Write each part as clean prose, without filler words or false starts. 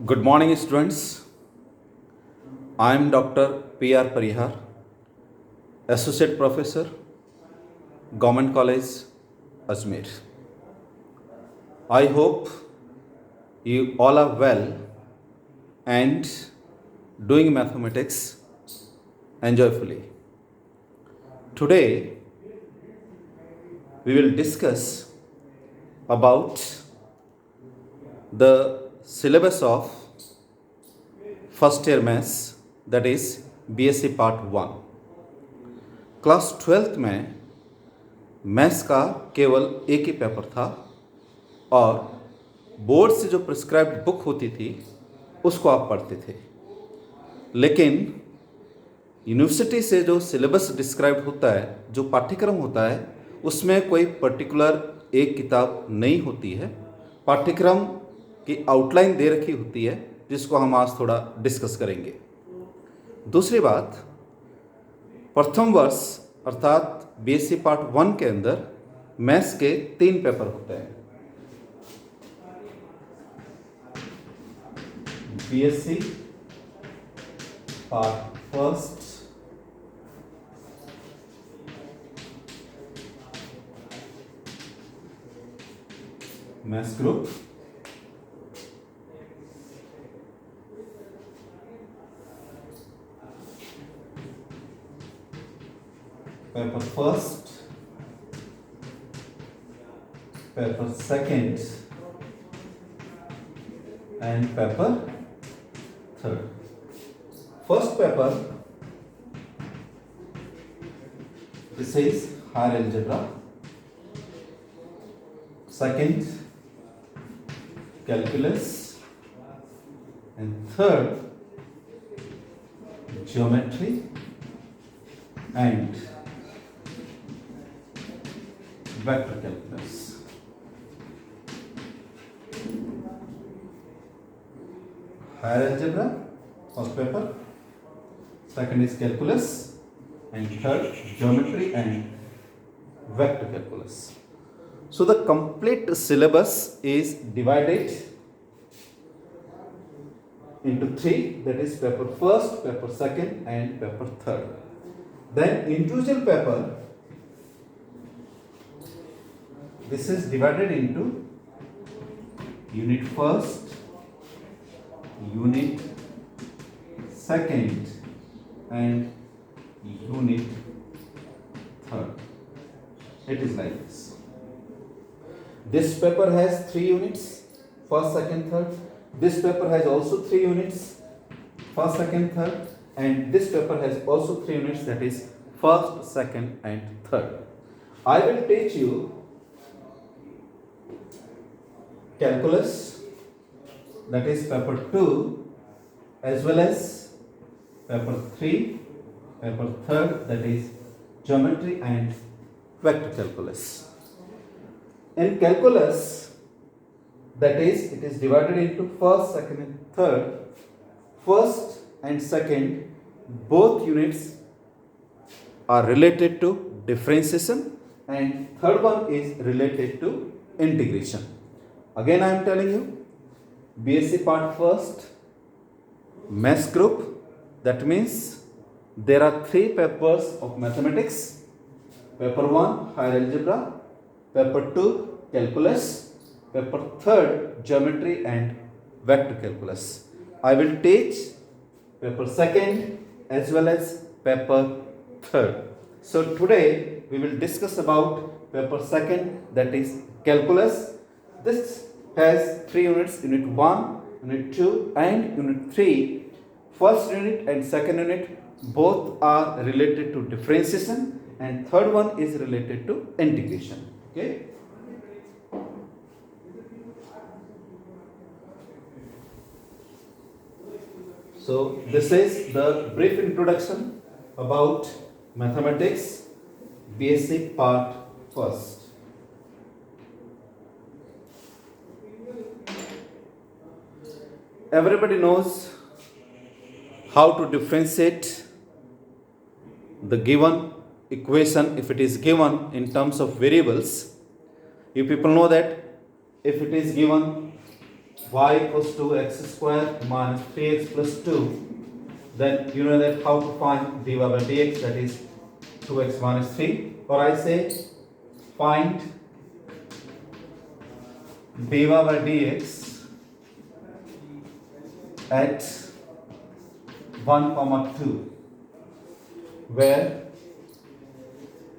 Good morning, students. I am Dr. P.R. Parihar, Associate Professor, Government College, Ajmer. I hope you all are well and doing mathematics enjoyfully. Today, we will discuss about the syllabus of first year maths, that is BSc Part 1. Class 12th में maths का केवल एक ही paper था और board से जो prescribed book होती थी उसको आप पढ़ते थे, लेकिन यूनिवर्सिटी से जो सिलेबस डिस्क्राइब होता है, जो पाठ्यक्रम होता है, उसमें कोई पर्टिकुलर एक किताब नहीं होती है। पाठ्यक्रम की आउटलाइन दे रखी होती है, जिसको हम आज थोड़ा डिस्कस करेंगे। दूसरी बात, प्रथम वर्ष अर्थात बीएससी पार्ट 1 के अंदर मैथ्स के 3 पेपर होते हैं। BSc part first, maths group, paper first, paper second and paper third. First paper, this is higher algebra. Second, calculus, and third, geometry and vector calculus. Higher algebra, first paper. Second is calculus, and third geometry and vector calculus. So the complete syllabus is divided into 3, that is paper first, paper second and paper third. Then individual paper, this is divided into unit first, unit second and unit third. It is like this. This paper has 3 units, first, second, third. This paper has also 3 units, first, second, third. And this paper has also 3 units, that is first, second and third. I will teach you calculus, that is paper 2, as well as paper 3, paper third, that is geometry and vector calculus. In calculus, that is, it is divided into first, second and third. First and second, both units are related to differentiation and third one is related to integration. Again I am telling you, BSc part first, maths group, that means there are 3 papers of mathematics. Paper 1 higher algebra, paper 2 calculus, paper 3 geometry and vector calculus. I will teach paper 2 as well as paper 3. So today we will discuss about paper 2, that is calculus. This has 3 units, unit 1, unit 2 and unit 3. First unit and second unit both are related to differentiation and third one is related to integration. Okay. So this is the brief introduction about mathematics BSc part first. Everybody knows how to differentiate the given equation if it is given in terms of variables. You people know that if it is given y equals to x square minus 3x plus 2, then you know that how to find dy by dx, that is 2x minus 3, or I say find dy by dx at 1 comma 2, where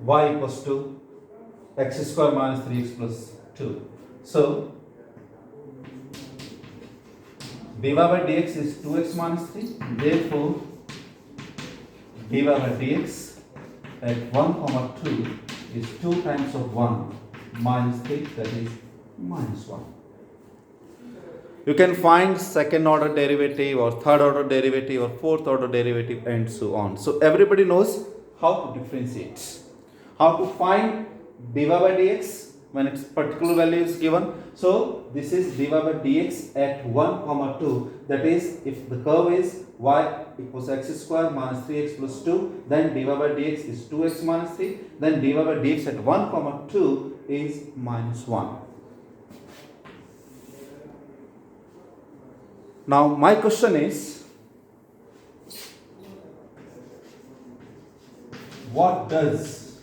y equals to x square minus 3x plus 2. So dy by dx is 2x minus 3, therefore dy by dx at 1 comma 2 is 2 times of 1 minus 3, that is minus 1. You can find second order derivative or third order derivative or fourth order derivative and so on. So everybody knows how to differentiate, how to find dy by dx when its particular value is given. So this is dy by dx at 1 comma 2, that is if the curve is y equals x square minus 3x plus 2, then dy by dx is 2x minus 3, then dy by dx at 1 comma 2 is minus 1. Now my question is, what does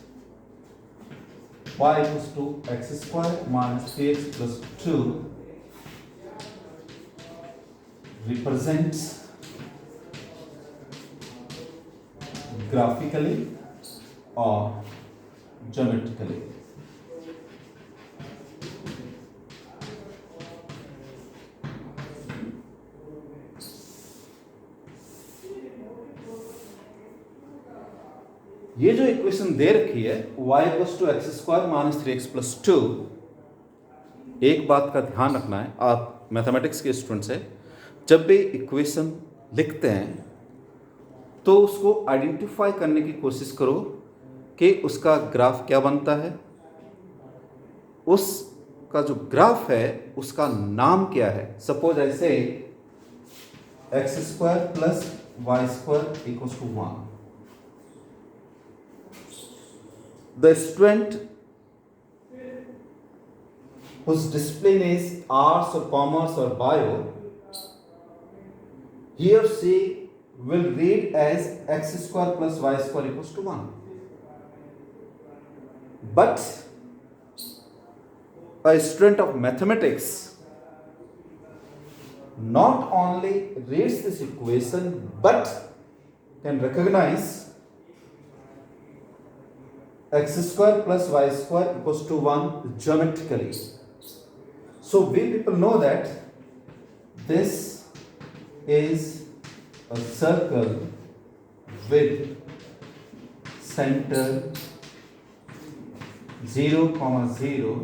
y equals to x square minus 3x plus 2 represent graphically or geometrically? ये जो equation दे रखी है y equals to x square minus 3x plus 2, एक बात का ध्यान रखना है, आप मैथमेटिक्स के स्टूडेंट्स हैं, जब भी इक्वेशन लिखते हैं तो उसको आइडेंटिफाई करने की कोशिश करो कि उसका ग्राफ क्या बनता है, उसका जो ग्राफ है उसका नाम क्या है. सपोज ऐसे x square plus y square equals to 1. The student whose discipline is arts or commerce or bio, he or she will read as x square plus y square equals to 1. But a student of mathematics not only reads this equation but can recognize x square plus y square equals to 1 geometrically. So we people know that this is a circle with center 0, 0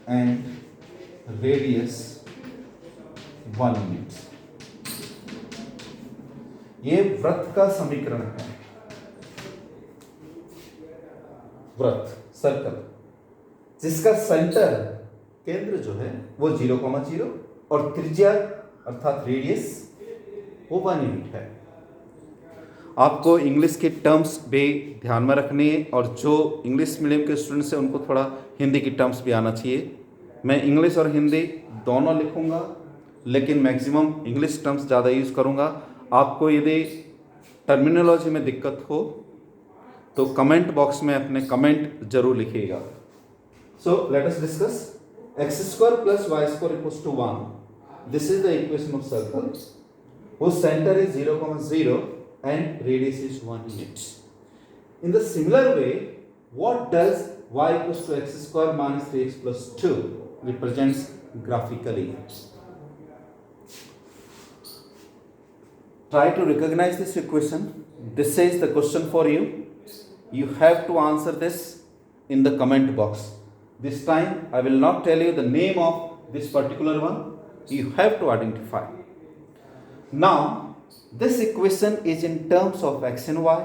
and radius 1 unit. ये वृत्त का समीकरण है. वृत्त, circle, जिसका centre, केंद्र जो है वो 0, 0 और त्रिज्या अर्थात रेडियस वो 1 यूनिट है. आपको इंग्लिश की टर्म्स भी ध्यान में रखनी है, और जो इंग्लिश मीडियम के स्टूडेंट्स हैं उनको थोड़ा हिंदी की टर्म्स भी आना चाहिए. मैं इंग्लिश और हिंदी दोनों लिखूंगा, लेकिन मैक्सिमम इंग्लिश टर्म्स ज़्यादा यूज़ करूंगा. आपको यदि टर्मिनोलॉजी में दिक्कत हो तो कमेंट बॉक्स में अपने कमेंट जरूर लिखिएगा. So let us discuss x square plus y square equals to 1. This is the equation of circle whose center is 0, 0 and radius is 1 unit. In the similar way, what does y equals to x square minus 3x plus 2 represents graphically? Try to recognize this equation. This is the question for you. You have to answer this in the comment box. This time I will not tell you the name of this particular one. You have to identify. Now this equation is in terms of x and y.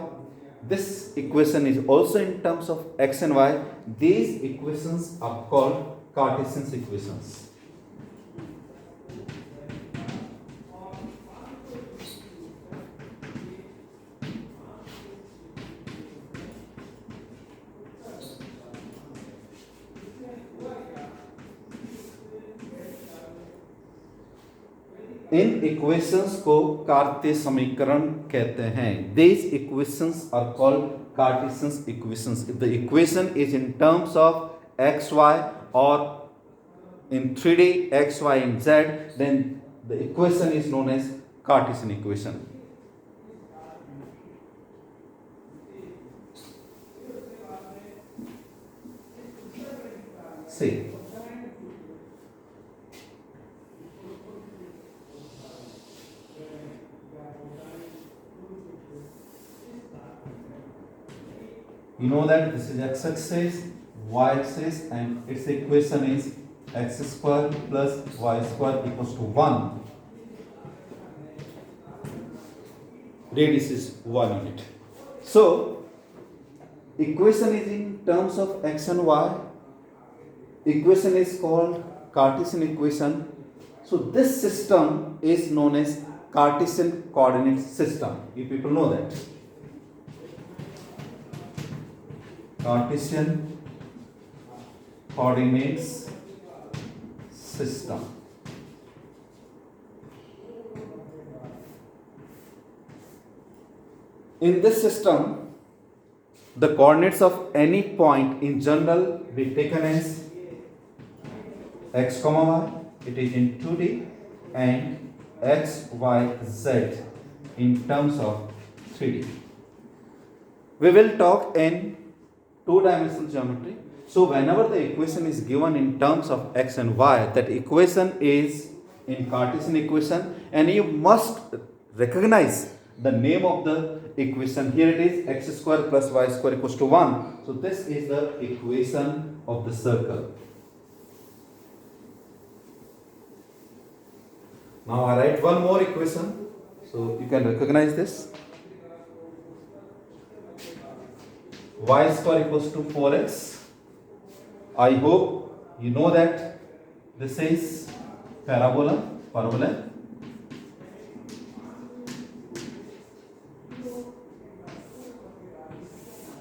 This equation is also in terms of x and y. These equations are called Cartesian equations. In equations को कार्तीय समीकरण कहते हैं. These equations are called Cartesian equations. If the equation is in terms of x, y or in 3D x, y and z, then the equation is known as Cartesian equation. See, you know that this is x-axis, y-axis, and its equation is x square plus y square equals to 1. Radius is 1 unit. So, equation is in terms of x and y. Equation is called Cartesian equation. So, this system is known as Cartesian coordinate system. You people know that. Cartesian coordinates system. In this system, the coordinates of any point in general be taken as x comma y, it is in 2D, and x, y, z in terms of 3D. We will talk in two-dimensional geometry. So whenever the equation is given in terms of x and y, that equation is in Cartesian equation, and you must recognize the name of the equation. Here it is x square plus y square equals to 1. So this is the equation of the circle. Now I write one more equation, so you can recognize this. Y square equals to 4x. I hope you know that this is parabola.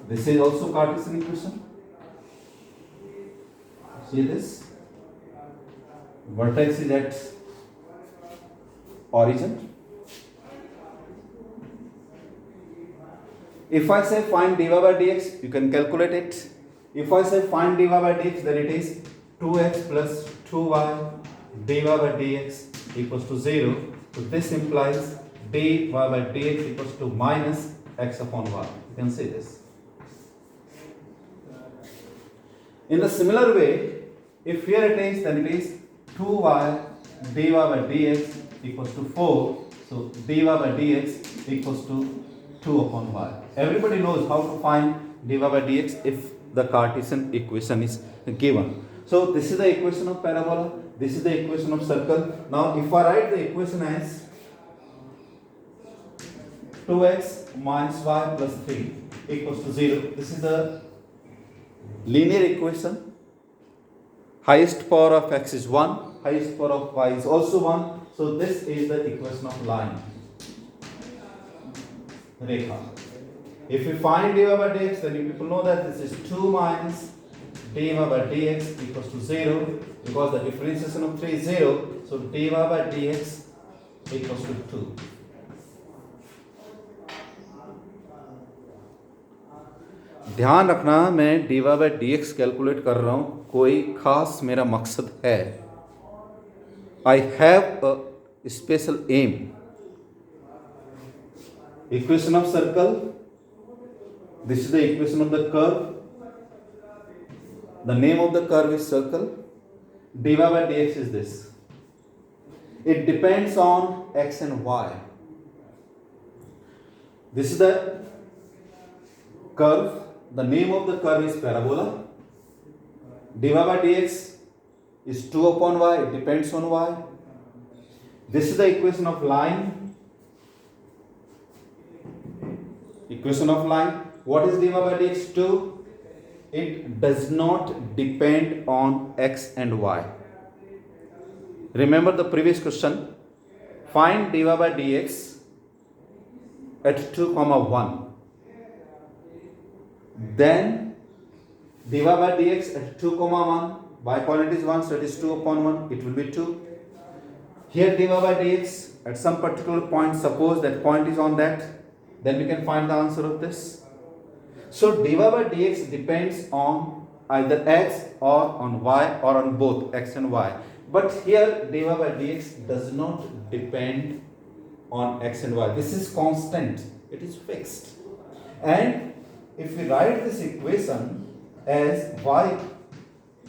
This is also Cartesian equation. See this? Vertex is at origin. If I say find dy by dx, you can calculate it. If I say find dy by dx, then it is 2x plus 2y dy by dx equals to 0. So this implies dy by dx equals to minus x upon y. You can see this. In the similar way, if here it is, then it is 2y dy by dx equals to 4. So dy by dx equals to 2 upon y. Everybody knows how to find dy by dx if the Cartesian equation is given. So this is the equation of parabola, this is the equation of circle. Now if I write the equation as 2x minus y plus 3 equals to 0, this is the linear equation. Highest power of x is 1, highest power of y is also 1. So this is the equation of line. Rekha. If we find dy by dx, then you people know that this is 2 minus dy by dx equals to 0, because the differentiation of 3 is 0. So dy by dx equals to 2. ध्यान रखना, मैं dy by dx calculate कर रहा हूँ, कोई खास मेरा मकसद है. I have a special aim. Equation of circle. This is the equation of the curve. The name of the curve is circle. Dy by dx is this. It depends on x and y. This is the curve. The name of the curve is parabola. Dy by dx is 2 upon y. It depends on y. This is the equation of line. Equation of line. What is dy by dx? 2. It does not depend on x and y. Remember the previous question. Find dy by dx at 2 comma 1. Then dy by dx at 2 comma 1. Y coordinate is 1, so it is 2 upon 1. It will be 2. Here dy by dx at some particular point, suppose that point is on that, then we can find the answer of this. So dy by dx depends on either x or on y or on both x and y. But here dy by dx does not depend on x and y. This is constant, it is fixed. And if we write this equation as y,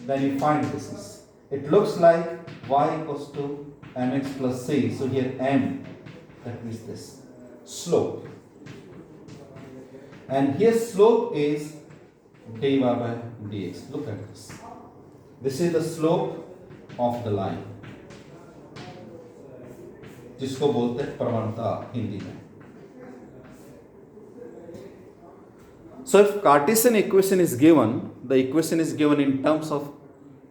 then you find this. It looks like y equals to mx plus c. So here m, that means this slope. And here slope is dy by dx. Look at this. This is the slope of the line, जिसको बोलते हैं प्रवणता हिंदी में. So if Cartesian equation is given, the equation is given in terms of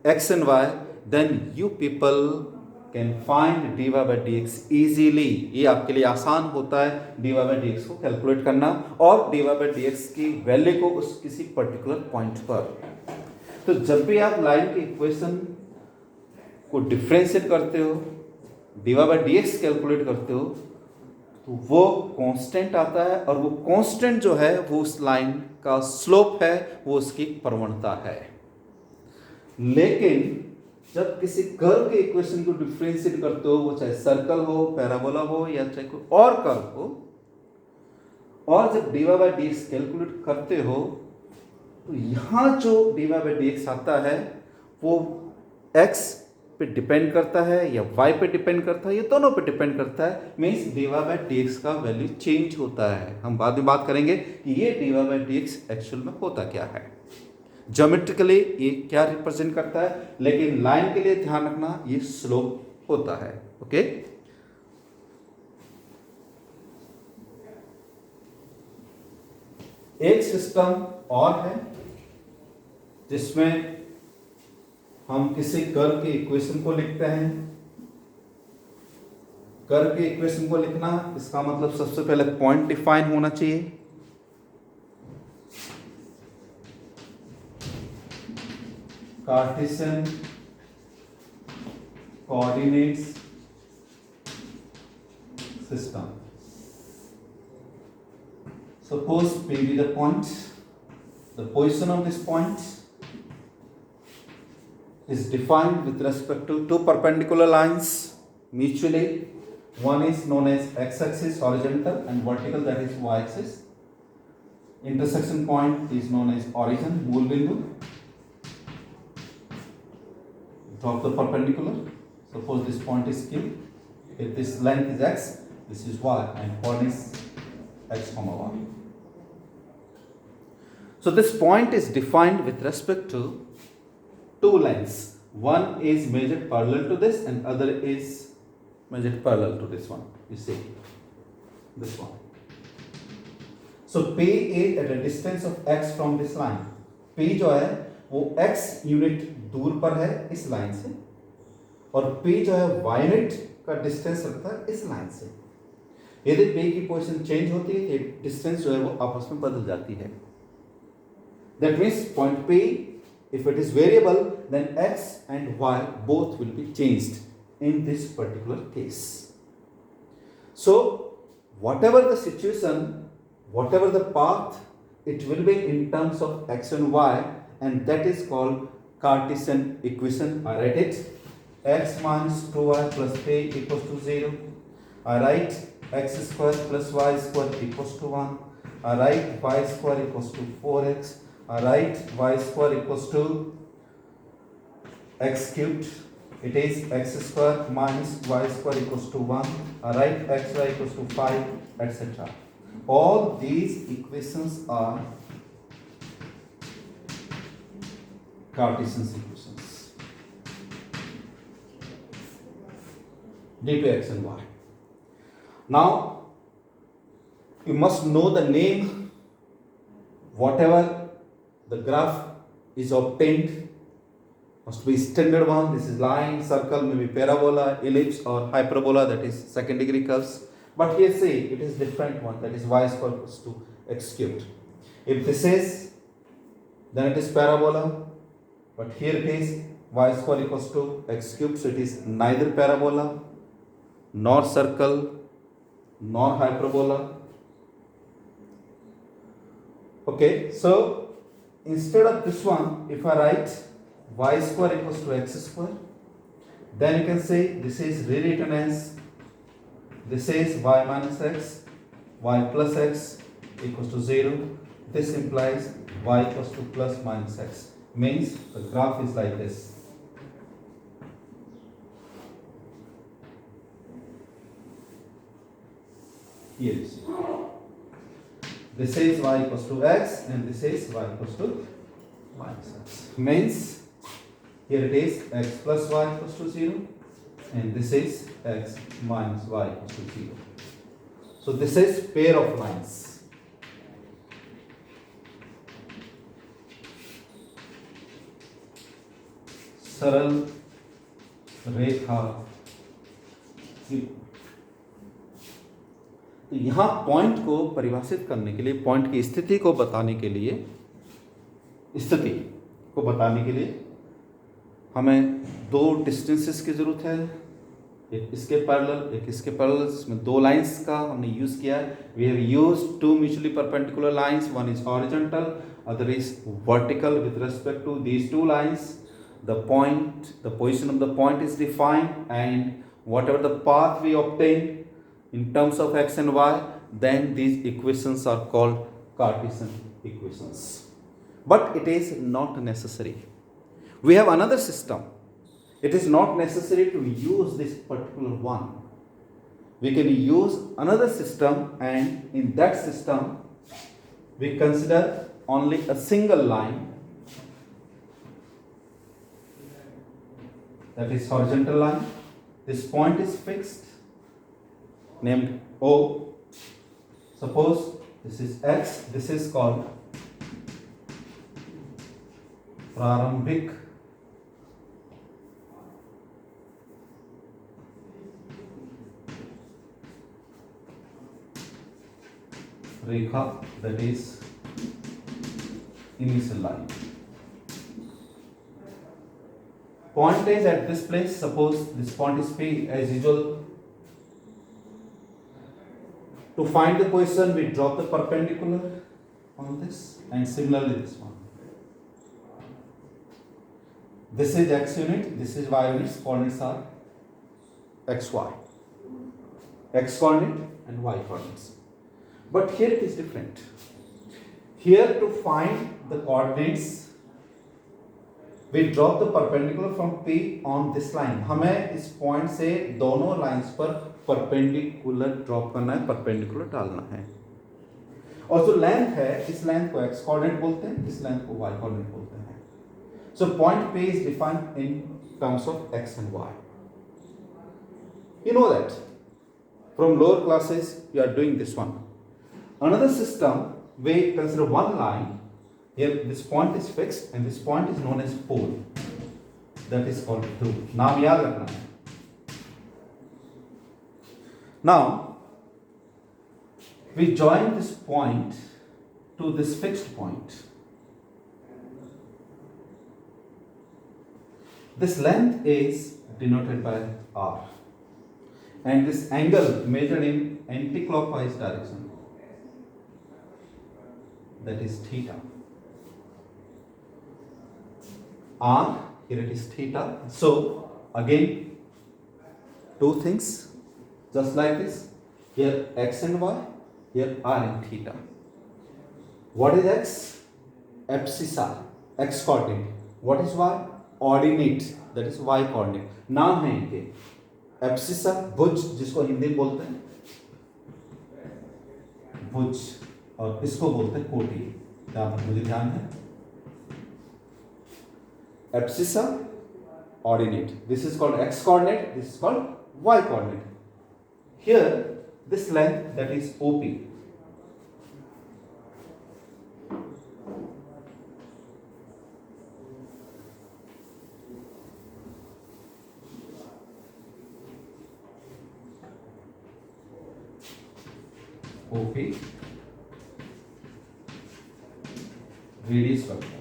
x and y, then you people can find dy by dx easily. ये आपके लिए आसान होता है dy by dx को कैलकुलेट करना और dy by dx की वैल्यू को उस किसी पर्टिकुलर पॉइंट पर. तो जब भी आप लाइन की इक्वेशन को डिफरेंशिएट करते हो, dy by dx कैलकुलेट करते हो, तो वो कांस्टेंट आता है और वो कांस्टेंट जो है वो उस लाइन का स्लोप है, वो उसकी प्रवणता है. लेकिन जब किसी कर्व के इक्वेशन को डिफरेंशिएट करते हो, वो चाहे सर्कल हो, पैराबोला हो या चाहे कोई और कर्व हो, और जब dy by dx कैलकुलेट करते हो, तो यहाँ जो dy by dx आता है वो x पे डिपेंड करता है या y पे डिपेंड करता है, ये दोनों पे डिपेंड करता है. मीन्स dy by dx का वैल्यू चेंज होता है. हम बाद में बात करेंगे कि ये dy by dx एक्चुअल में होता क्या है, ज्योमेट्रिकली ये क्या रिप्रेजेंट करता है, लेकिन लाइन के लिए ध्यान रखना ये स्लोप होता है. ओके, एक सिस्टम और है जिसमें हम किसी कर्व के इक्वेशन को लिखते हैं. कर्व के इक्वेशन को लिखना, इसका मतलब सबसे पहले पॉइंट डिफाइन होना चाहिए. Cartesian coordinates system. Suppose P be the point, the position of this point is defined with respect to two perpendicular lines mutually. One is known as x-axis horizontal and vertical, that is y-axis. Intersection point is known as origin, मूल बिंदु. Drop the perpendicular. Suppose this point is Q. If this length is x, this is y, and coordinates x comma y. So this point is defined with respect to two lengths. One is measured parallel to this, and other is measured parallel to this one. You see, this one. So P is at a distance of x from this line. P जो है वो x unit दूर पर है इस line से, और P जो है y यूनिट का डिस्टेंस रखता है इस लाइन से. यदि P की पोजीशन चेंज होती है तो डिस्टेंस जो है वो आपस में बदल जाती है. That means point P, if it is variable, then x and y both will be changed in this particular case. So whatever the situation, whatever the path, it will be in terms of x and y, and that is called Cartesian equation. I write it, x minus 2y plus 3 equals to 0. I write x square plus y square equals to 1. I write y square equals to 4x. I write y square equals to x cubed. It is x square minus y square equals to 1. I write xy equals to 5, etc. All these equations are Cartesian equations due to x and y. Now you must know the name. Whatever the graph is obtained must be standard one. This is line, circle, maybe parabola, ellipse, or hyperbola, that is second degree curves. But here see, it is different one, that is y square equals to x cubed. If this is, then it is parabola. But here it is y square equals to x cubed, so it is neither parabola nor circle, nor hyperbola. Okay, so instead of this one, if I write y square equals to x square, then you can say this is rewritten as, this is y minus x, y plus x equals to 0. This implies y equals to plus minus x. Means the graph is like this. Here you see. This is y equals to x and this is y equals to minus x. Means here it is x plus y equals to 0 and this is x minus y equals to 0. So this is pair of lines. सरल रेखा की। तो यहां point को परिभाषित करने के लिए, point की स्थिति को बताने के लिए, हमें दो डिस्टेंसेस की जरूरत है, एक इसके पैरेलल एक इसके पैरेलल। इसमें दो लाइंस का हमने यूज किया है। We have used two mutually perpendicular lines, one is horizontal, other is vertical with respect to these two lines. The position of the point is defined, and whatever the path we obtain in terms of x and y, then these equations are called Cartesian equations. But it is not necessary. We have another system. It is not necessary to use this particular one. We can use another system, and in that system we consider only a single line, that is horizontal line. This point is fixed, named O. Suppose this is x, this is called प्रारंभिक रेखा, that is initial line. Point is at this place. Suppose this point is P. As usual, to find the position we drop the perpendicular on this, and similarly this one. This is x unit, this is y unit. Coordinates are xy, x coordinate and y coordinates. But here it is different. Here to find the coordinates, we drop the perpendicular from P on this line. हमें इस point से दोनों lines पर perpendicular drop करना है, perpendicular डालना है। और जो लेंथ है, इस लेंथ को x कोऑर्डिनेट बोलते हैं, इस लेंथ को y कोऑर्डिनेट बोलते हैं। So point P is defined in terms of x and y. You know that from lower classes you are doing this one. Another system, we consider one line. Here this point is fixed and this point is known as pole, that is called ध्रुव. नाम याद रखना है. Now we join this point to this fixed point. This length is denoted by r, and this angle measured in anti-clockwise direction, that is theta. R, here it is theta. So again, two things just like this. Here x and y, here r and theta. What is x? Abscissa, x coordinate. What is y? Ordinate, that is y coordinate. नाम है इनके abscissa, भुज जिसको हिंदी में बोलते हैं भुज, और इसको बोलते हैं कोटि। यहाँ पर मुझे ध्यान है, abscissa, ordinate. This is called x coordinate, this is called y coordinate. Here this length, that is OP. OP, radius vector,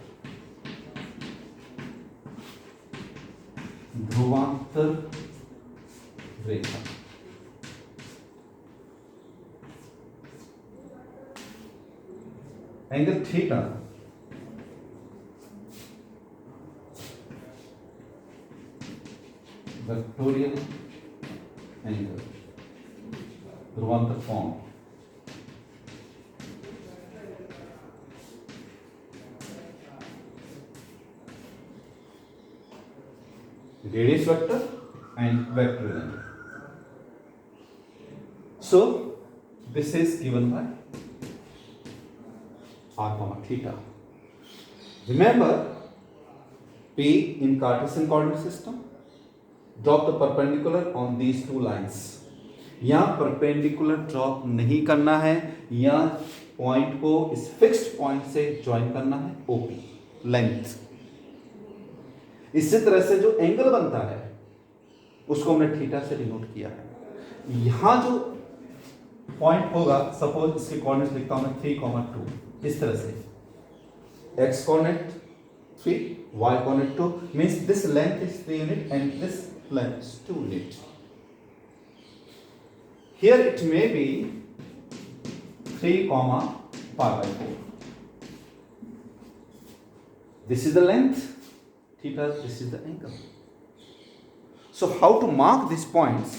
ध्रुवांतर रेखा। एंगल थीटा वेक्टोरियल एंगल ध्रुवांतर form radius vector and vectorial angle. So this is given by r comma theta. Remember P in Cartesian coordinate system, drop the perpendicular on these two lines. या perpendicular drop नहीं करना है, या point को इस fixed point से join करना है ओपी लेंथ। इसी तरह से जो एंगल बनता है उसको हमने थीटा से डिनोट किया है। यहां जो पॉइंट होगा, सपोज इसके कोऑर्डिनेट्स लिखता हूं मैं 3,2, इस तरह से x coordinate 3, y coordinate 2, means this length is 3 unit and this length is 2 unit. Here it may be 3, π/4. This is the length theta, this is the angle. So how to mark these points?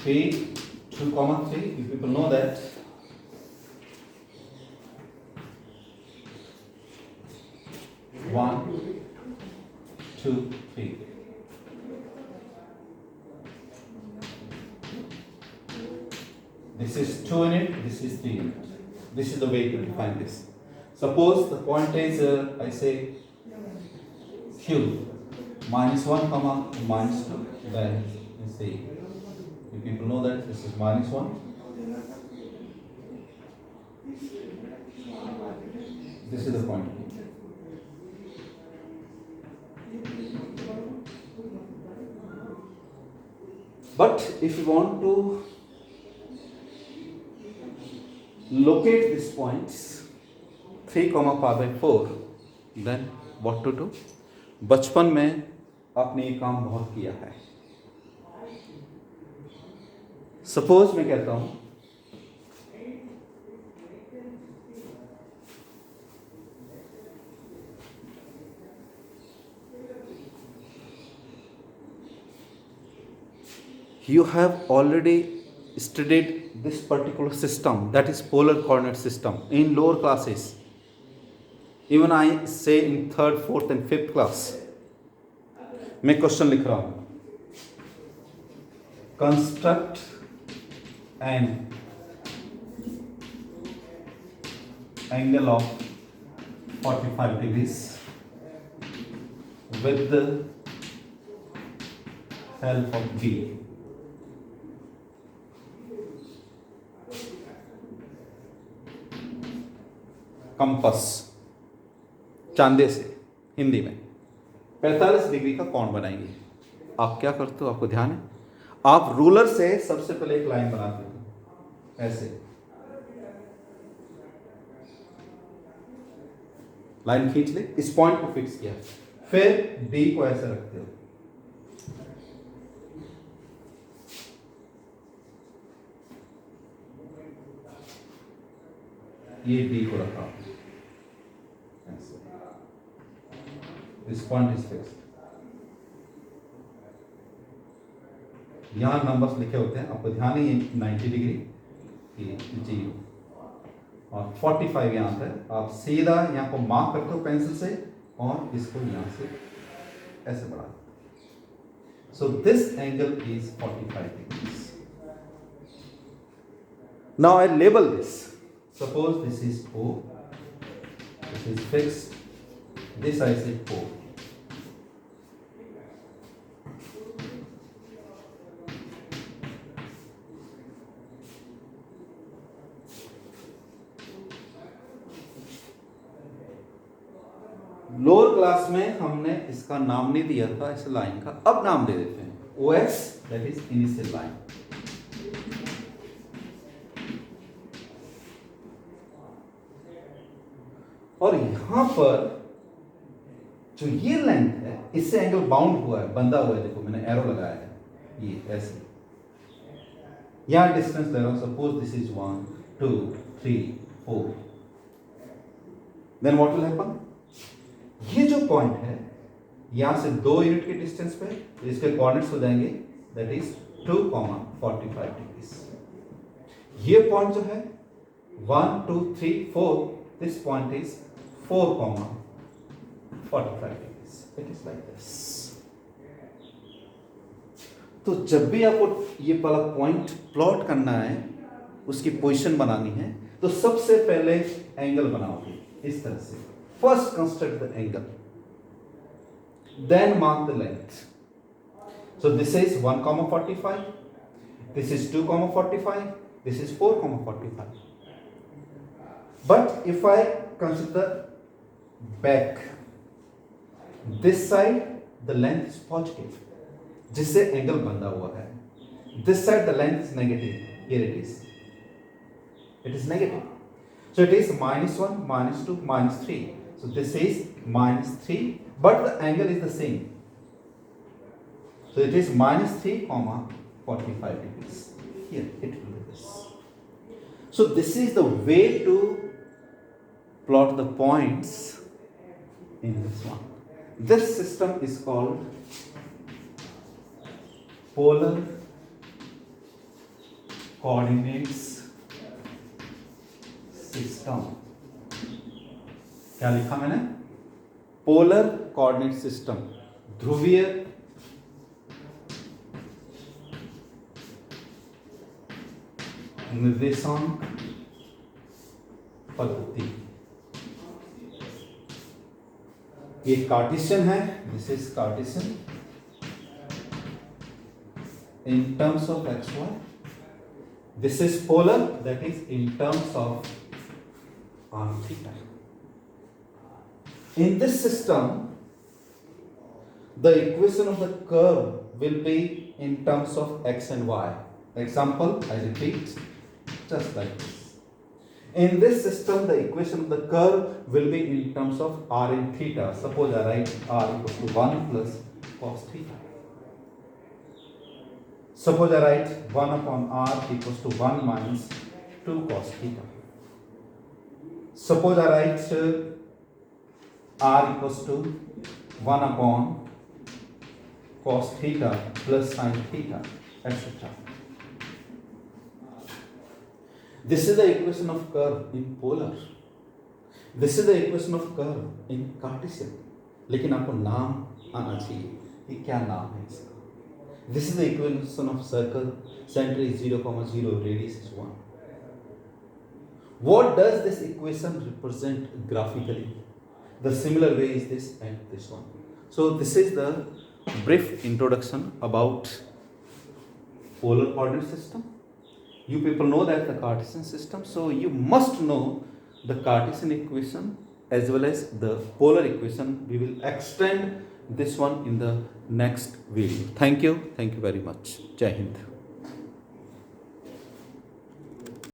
Three, 2,3. You people know that. One, 2, 3. This is 2 unit, this is 3 unit. This is the way to define this. Suppose the point is, I say Q, -1, -2, then you see, you people know that this is -1. This is the point. But if you want to locate these points 3, π/4, then what to do? बचपन में आपने ये काम बहुत किया है। Suppose मैं कहता हूं you have already studied this particular system, that is polar coordinate system, in lower classes. Even I say in 3rd, 4th and 5th class. मैं क्वेश्चन लिख रहा हूं, construct an angle of 45 degrees with the help of B. Compass, Chande से हिंदी में 45 degree का कोण बनाएंगे। आप क्या करते हो, आपको ध्यान है, आप रूलर से सबसे पहले एक लाइन बनाते हो, ऐसे लाइन खींच ले, इस पॉइंट को फिक्स किया, फिर बी को ऐसे रखते हो, ये बी को रखा, this point is fixed. यहां नंबर्स लिखे होते हैं, आपको ध्यान है, ये 90 डिग्री, ये 0 और 45 यहां पर, आप सीधा यहां को मार्क करते हो पेंसिल से और इसको यहां से ऐसे बढ़ा। So this angle is 45 degrees. Now I label this. Suppose this is O, this is fixed, this I say O. Lower class में हमने इसका नाम नहीं दिया था, इस लाइन का, अब नाम दे देते हैं OS, that is initial line. और यहां पर जो ये लेंथ है इससे एंगल बाउंड हुआ है, बंधा हुआ है, देखो मैंने एरो लगाया है, ये ऐसे यहां डिस्टेंस ले रहा हूं, suppose this is 1 2 3 4, then what will happen, ये जो पॉइंट है यहां से 2 यूनिट के डिस्टेंस पे इसके कोऑर्डिनेट्स हो जाएंगे दैट इज 2,45 डिग्रीज। ये पॉइंट जो है 1 2 3 4, this point is 4,45 degrees, it is like this. तो जब भी आपको ये वाला पॉइंट प्लॉट करना है, उसकी पोजीशन बनानी है, तो सबसे पहले एंगल बनाओगे इस तरह से, first construct the angle, then mark the length. So this is 1,45, this is 2,45, this is 4,45. But if I consider back, this side the length is positive, जिससे एंगल बंधा हुआ है, this side the length is negative, here it is negative, so it is -1 -2 -3, so this is -3, but the angle is the same, so it is -3,45 degrees. Here it will be this. So this is the way to plot the points in this one. This system is called polar coordinates system. क्या लिखा मैंने? Polar coordinate system, ध्रुवीय निर्देशांक पद्धति। ये Cartesian है, this is Cartesian in terms of xy, this is polar, that is in terms of r theta. In this system the equation of the curve will be in terms of x and y. Example, I repeat, just like this. In this system the equation of the curve will be in terms of r and theta. Suppose I write r equals to 1 plus cos theta. Suppose I write 1 upon r equals to 1 minus 2 cos theta. Suppose I write r equals to 1 upon cos theta plus sin theta, etc. This is the equation of curve in polar. This is the equation of curve in Cartesian. लेकिन आपको नाम आना चाहिए, ये क्या नाम है इसका? This is the equation of circle, center is 0,0, radius is 1. What does this equation represent graphically? The similar way is this and this one. So this is the brief introduction about polar coordinate system. You people know that the Cartesian system, so you must know the Cartesian equation as well as the polar equation. We will extend this one in the next video. Thank you very much. Jai Hind.